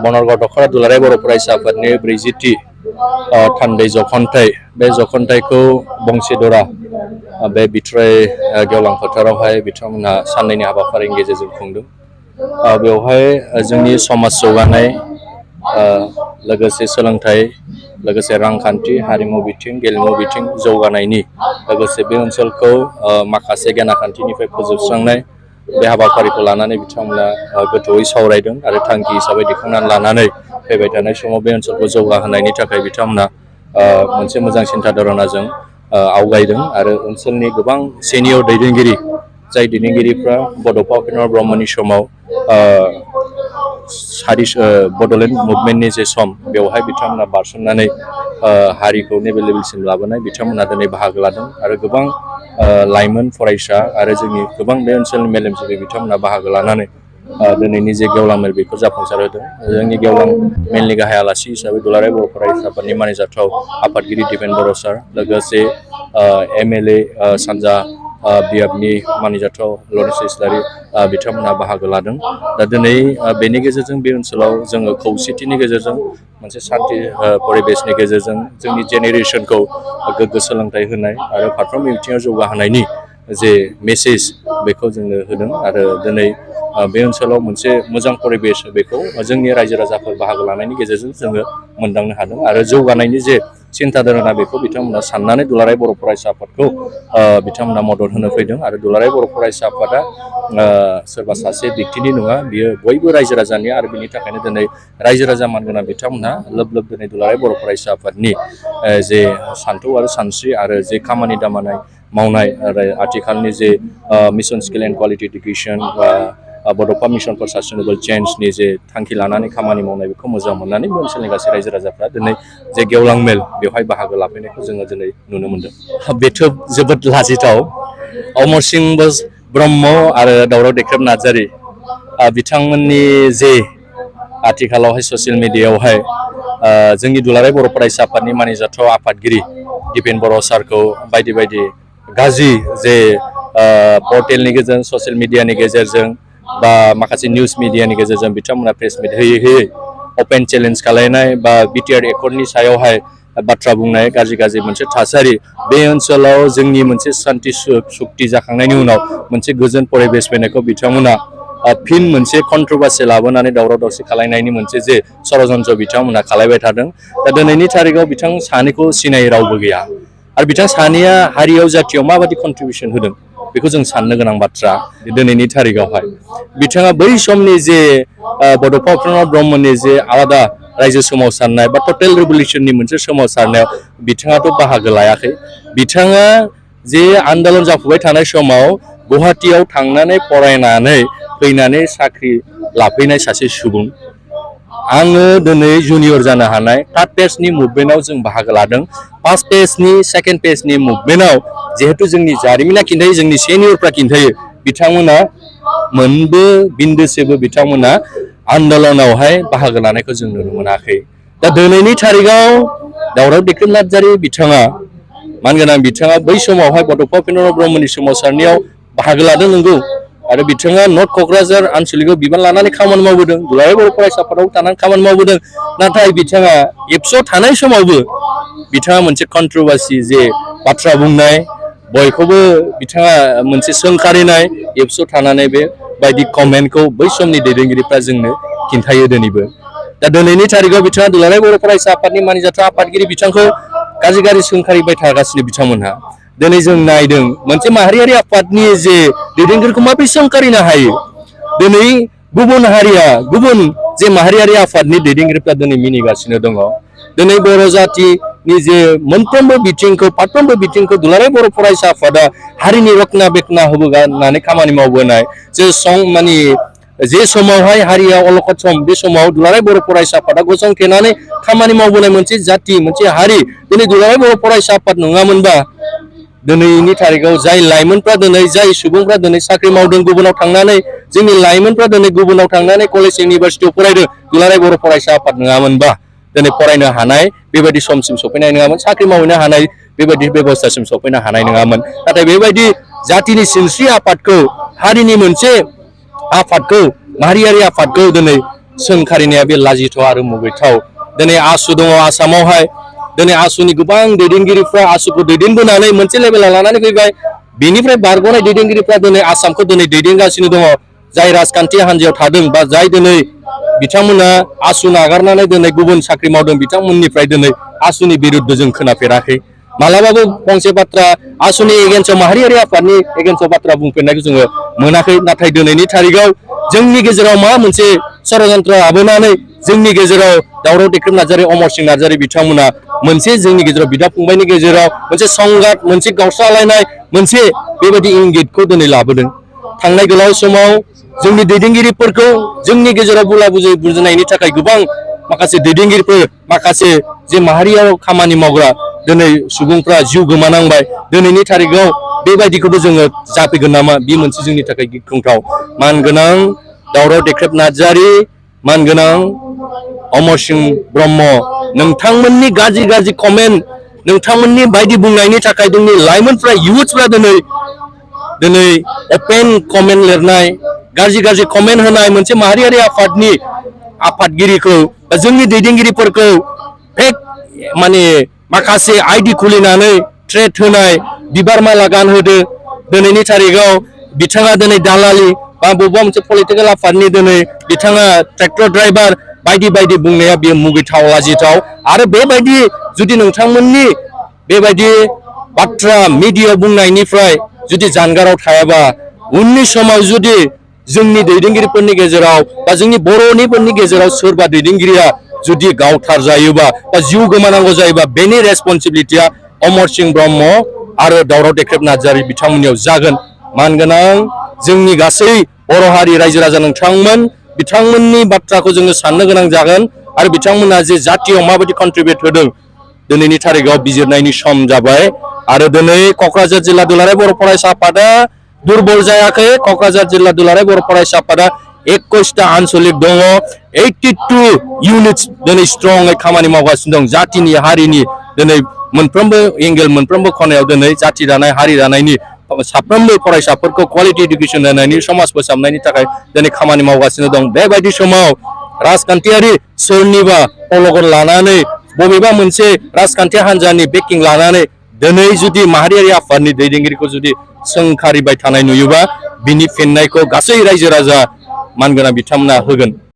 बनरगाव दख'रा दुलाराय बर' फरायसा आफादनि 40थि थान्दै जख'न्थाइ बे जख'न्थाइखौ बंसिदरा बे बिथराय गेवलां फोथारावहाय बिथांमोनहा साननैनि हाबाफारिनि गेजेरजों खुंदों। बेवहाय जोंनि समाज जौगानाय लोगोसे सोलोंथाइ लोगोसे रांखान्थि हारिमु बिथिं गेलेमु बिथिं जौगानायनि लोगोसे बे ओनसोलखौ माखासे गियानखान्थिनिफ्राय फोजोबस्रांनाय बे हाबाफारिखौ लानानै बिथांमोना गोथौयै सावरायदों आरो थांखि हिसाबै दिखांनानै लानानै फैबाय थानाय समाव बे ओनसोलखौ जौगाहोनायनि थाखाय बिथांमोना मोनसे मोजां सिन्था धारणाजों आवगायदों आरो ओनसोलनि गोबां सिनियर दैदेनगिरि जाय दैदेनगिरिफ्रा बड'फा उपेन्द्र ब्रह्मनि समाव बड'लेण्ड मुभमेन्टनि जे सम बेवहाय बिथांमोना बारसोमनानै हारिखौ नेभेल लेभेलसिम लाबोनाय बिथांमोना दिनै बाहागो लादों आरो गोबां लाइमोन फरायसा आरो जोंनि गोबां बे ओनसोलनि मेलेमजिबि बिथांमोना बाहागो लानानै दिनैनि जे गेवलां मेल बेखौ जाफुंसार होदों। जोंनि गेवलां मेलनि गाहाय आलासि हिसाबै दुलाराय बर' फरायसा आफादनि मानिजाथाव आफादगिरि दिपेन बर' सार लोगोसे MLA सानजा बियाबनि मानिजाथाव लरेन्स इस्लारि बिथांमोना बाहागो लादों। दा दिनै बेनि गेजेरजों बे ओनसोलाव जोङो खौसेथिनि गेजेरजों मोनसे सान्थि परिबेसनि गेजेरजों जोंनि जेनेरेसनखौ गोग्गो सोलोंथाइ होनाय आरो फारफ्रोमबो बिथिङाव जौगाहोनायनि जे मेसेज बेखौ जोंनो होदों आरो दिनै बे ओनसोलाव मोनसे मोजां परिबेस बेखौ जोंनि रायजो राजाफोर बाहागो लानायनि गेजेरजों जोङो मोनदांनो हादों आरो जौगानायनि जे सिन्था धारणा बेखौ बिथांमोना साननानै दुलाराय बर' फरायसा आफादखौ बिथांमोना मदद होनो फैदों आरो दुलाराय बर' फरायसा आफादा सोरबा सासे व्यक्तिनि नङा बियो बयबो रायजो राजानि आरो बिनि थाखायनो दिनै रायजो राजा मानगोनां बिथांमोनहा लोब लोब दिनै दुलाराय बर' फरायसा आफादनि जे सान्थौ आरो सानस्रि आरो जे खामानि दामानि मावनाय आरो आथिखालनि जे mission skill and quality education बा बड'फा मिशन फर सास्टेनेबल चेन्जनि जे थांखि लानानै खामानि मावनाय बेखौ मोजां मोननानै बे ओनसोलनि गासै रायजो राजाफ्रा दिनै जे गेवलां मेल बेवहाय बाहागो लाफैनायखौ जोङो दिनै नुनो मोन्दों। बेथ' जोबोद लाजिथाव अमरसिं ब्रह्म आरो दावराव देख्रेब नार्जारि बिथांमोननि जे आथिखालावहाय ससियेल मिडियायावहाय जोंनि दुलाराय बर' फरायसा आफादनि मानिजाथाव आफादगिरि दिपेन बर' सारखौ बायदि बायदि गाज्रि जे पर्टेलनि गेजेरजों ससियेल मिडियानि गेजेरजों बा माखासे निउस मिडियानि गेजेरजों बिथांमोना प्रेस मिट होयै होयै अपेन चेलेन्ज खालायनाय बा बिटिआर एकर्डनि सायावहाय बाथ्रा बुंनाय गाज्रि मोनसे थासारि बे ओनसोलाव जोंनि मोनसे सान्थि सुक्ति जाखांनायनि उनाव मोनसे गोजोन परिबेस फैनायखौ बिथांमोना फिन मोनसे कन्ट्रभार्सि लाबोनानै दावराव दावसि खालायनायनि मोनसे जे षड़यन्त्र बिथांमोना खालायबाय थादों। दा दिनैनि थारिखआव बिथां सानैखौ सिनायै रावबो गैया आरो बिथां सानैया हारियाव जाथियाव माबायदि कन्ट्रिबिउसन होदों बेखौ जों साननो गोनां बाथ्रा। दिनैनि थारिखआवहाय बिथाङा बै समनि जे बड'फा उपेन्द्र ब्रह्मनि जे आलादा रायजो सोमावसारनाय बा टटेल रिभलिउसननि मोनसे सोमावसारनायाव बिथाङाथ' बाहागो लायाखै। बिथाङा जे आन्दलन जाफुबाय थानाय समाव गुवाहाटियाव थांनानै फरायनानै फैनानै साख्रि लाफैनाय सासे सुबुं। आङो दिनै जुनियर जानो हानाय थार्ड पेजनि मुभमेन्टआव जों बाहागो लादों। फार्स्ट पेजनि सेकेन्ड पेजनि मुभमेन्टआव जिहेतु जोंनि जारिमिना खिन्थायो जोंनि सिनियरफ्रा खिन्थायो बिथांमोना मोनबो बिन्दोसेबो बिथांमोना आन्दलनावहाय बाहागो लानायखौ जों नुनो मोनाखै। दा दिनैनि थारिखआव दावराव देख्रेब नार्जारि बिथाङा मानगोनां बिथाङा बै समावहाय बड'फा उपेन्द्र ब्रह्मनि सोमावसारनायाव बाहागो लादों नंगौ आरो बिथाङा नर्थ क'क्राझार आनसलिकआव बिबान लानानै खामानि मावबोदों दुलाराय बर' फरायसा आफादाव थानानै खामानि मावबोदों। नाथाय बिथाङा एबसुआव थानाय समावबो बिथाङा मोनसे कन्ट्रभार्सि जे बाथ्रा बुंनाय बयखौबो बिथाङा मोनसे सोंखारिनाय एबसुआव थानानै बेबायदि कमेन्टखौ बै समनि दैदेनगिरिफ्रा जोंनो खिन्थायो दिनैबो। दा दिनैनि थारिखआव बिथाङा दुलाराय बर' फरायसा आफादनि मानिजाथाव आफादगिरि बिथांखौ गाज्रि सोंखारिबाय थागासिनो बिथांमोनहा। दिनै जों नायदों मोनसे माहारियारि आफादनि जे दैदेनगिरिखौ माबोरै सोंखारिनो हायो। दिनै गुबुन हारिया गुबुन जे माहारियारि आफादनि दैदेनगिरिफ्रा दिनै मिनिगासिनो दङ। दिनै बर' जाथिनि जे मोनफ्रोमबो बिथिंखौ फारफ्रोमबो बिथिंखौ दुलाराय बर' फरायसा आफादा हारिनि रखना बेखना होबोनानै खामानि मावबोनाय जे समावहाय हारिया अलखद सम बे समाव दुलाराय बर' फरायसा आफादा गसंथेनानै खामानि मावबोनाय मोनसे जाथि मोनसे हारि दिनै दुलाराय बर' फरायसा आफाद नङामोनबा दिनैनि थारिखआव जाय लाइमोनफ्रा दिनै जाय सुबुंफ्रा दिनै साख्रि मावदों गुबुनाव थांनानै जोंनि लाइमोनफ्रा दिनै गुबुनाव थांनानै कलेज इउनिभारसिटियाव फरायदों दुलाराय बर' फरायसा आफाद नङामोनबा दिनै फरायनो हानाय बेबायदि समसिम सफैनाय नङामोन साख्रि मावहैनो हानाय बेबायदि बेबस्थासिम सफैनो हानाय नङामोन। नाथाय बेबायदि जातिनि सिनस्रि आफादखौ हारिनि मोनसे आफादखौ माहारियारि आफादखौ दिनै सोंखारिनाया बे लाजिथाव आरो मुगैथाव दिनै आसु दङ आसामावहाय दिनै आसुनि गोबां दैदेनगिरिफ्रा आसुखौ दैदेनबोनानै मोनसे लेभेलाव लानानै फैबाय बेनिफ्राय बारग'नाय दैदेनगिरिफ्रा दिनै आसामखौ दिनै दैदेनगासिनो दङ जाय राजखान्थि हान्जायाव थादों बा जाय दिनै बिथांमोना आसु नागारनानै दिनै गुबुन साख्रि मावदों बिथांमोननिफ्राय दिनै आसुनि बिरुद्ध जों खोनाफेराखै मालाबाबो फंसे बाथ्रा आसुनि एगेन्स्टआव माहारियारि आफादनि एगेन्स्टआव बाथ्रा बुंफेरनायखौ जोङो मोनाखै नाथाय दिनैनि थारिखआव जोंनि गेजेराव मा मोनसे षड़यन्त्र लाबोनानै जोंनि गेजेराव दावराव देख्रेब नार्जारि अमर सिंह नार्जारि बिथांमोना मोनसे जोंनि गेजेराव बिदा फंबायनि गेजेराव मोनसे संघात मोनसे गावस्रालायनाय मोनसे बेबायदि इंगितखौ दिनै लाबोदों थांनाय गोलाव समाव जोंनि दैदेनगिरिफोरखौ जोंनि गेजेराव बुला बुजि बुजिनायनि थाखाय गोबां माखासे दैदेनगिरिफोर माखासे जे माहारियाव खामानि मावग्रा दिनै सुबुंफ्रा जिउ गोमानांबाय दिनैनि थारिखआव बेबायदिखौबो जोङो जाफैगोन नामा बे मोनसे जोंनि थाखाय गिख्रंथाव मानगोनां दावराव देख्रेब नार्जारि मानगोनां अमर सिंह ब्रह्म नोंथांमोननि गाज्रि गाज्रि कमेन्ट नोंथांमोननि बायदि बुंनायनि थाखाय जोंनि लाइमोनफ्रा युथ्सफ्रा दिनै अपेन कमेन्ट लिरनाय गाज्रि गाज्रि कमेन्ट होनाय मोनसे माहारियारि आफादनि आफादगिरिखौ जोंनि दैदेनगिरिफोरखौ फेक माने माखासे आइडि खुलिनानै थ्रेट होनाय बिबार माला गानहोदो दिनैनि थारिखआव बिथाङा दिनै दालालि बा बबेबा मोनसे पलिटिकेल आफादनि दिनै बिथाङा ट्रेक्टर ड्राइभार बायदि बायदि बुंनाया बेयो मुगैथाव लाजिथाव आरो बेबायदि जुदि नोंथांमोननि बेबायदि बाथ्रा मिडियायाव बुंनायनिफ्राय जुदि जानगाराव थायाबा उननि समाव जुदि जोंनि दैदेनगिरिफोरनि गेजेराव बा जोंनि बर'निफोरनि गेजेराव सोरबा दैदेनगिरिया जुदि गावथार जायोबा बा जिउ गोमानांगौ जायोबा बेनि रेसपन्सिबिलिटिया अमर सिंह ब्रह्म आरो दावराव देख्रेब नार्जारि बिथांमोननियाव जागोन मानगोनां जोंनि गासै बर' हारि रायजो राजा नोंथांमोन बिथांमोननि बाथ्राखौ जोङो साननो गोनां जागोन आरो बिथांमोना जे जातियाव माबायदि कन्ट्रिबिउट होदों दिनैनि थारिखआव बिजिरनायनि सम जाबाय आरो दिनै क'क्राझार जिल्ला दुलाराय बर' फरायसा आफादा दुरबल जायाखै क'क्राझार जिल्ला दुलाराय बर' फरायसा आफादा 21टा आनसलिक दङ 82 इउनिट्स दिनै स्ट्रङै खामानि मावगासिनो दं जातिनि हारिनि दिनै मोनफ्रोमबो एंगेल मोनफ्रोमबो खनायाव दिनै जाति दानाय हारि दानायनि साफ्रोमबो फरायसाफोरखौ क्वालिटि इडुकेसन होनायनि समाज फोसाबनायनि थाखाय दिनै खामानि मावगासिनो दं बेबायदि समाव राजखान्थियारि सोरनिबा अलगन लानानै बबेबा मोनसे राजखान्थि हान्जानि बेकिं लानानै दिनै जुदि माहारियारि आफादनि दैदेनगिरिखौ जुदि सोंखारिबाय थानाय नुयोबा बिनि फिननायखौ गासै रायजो राजा मानगोनां बिथांमोना होगोन।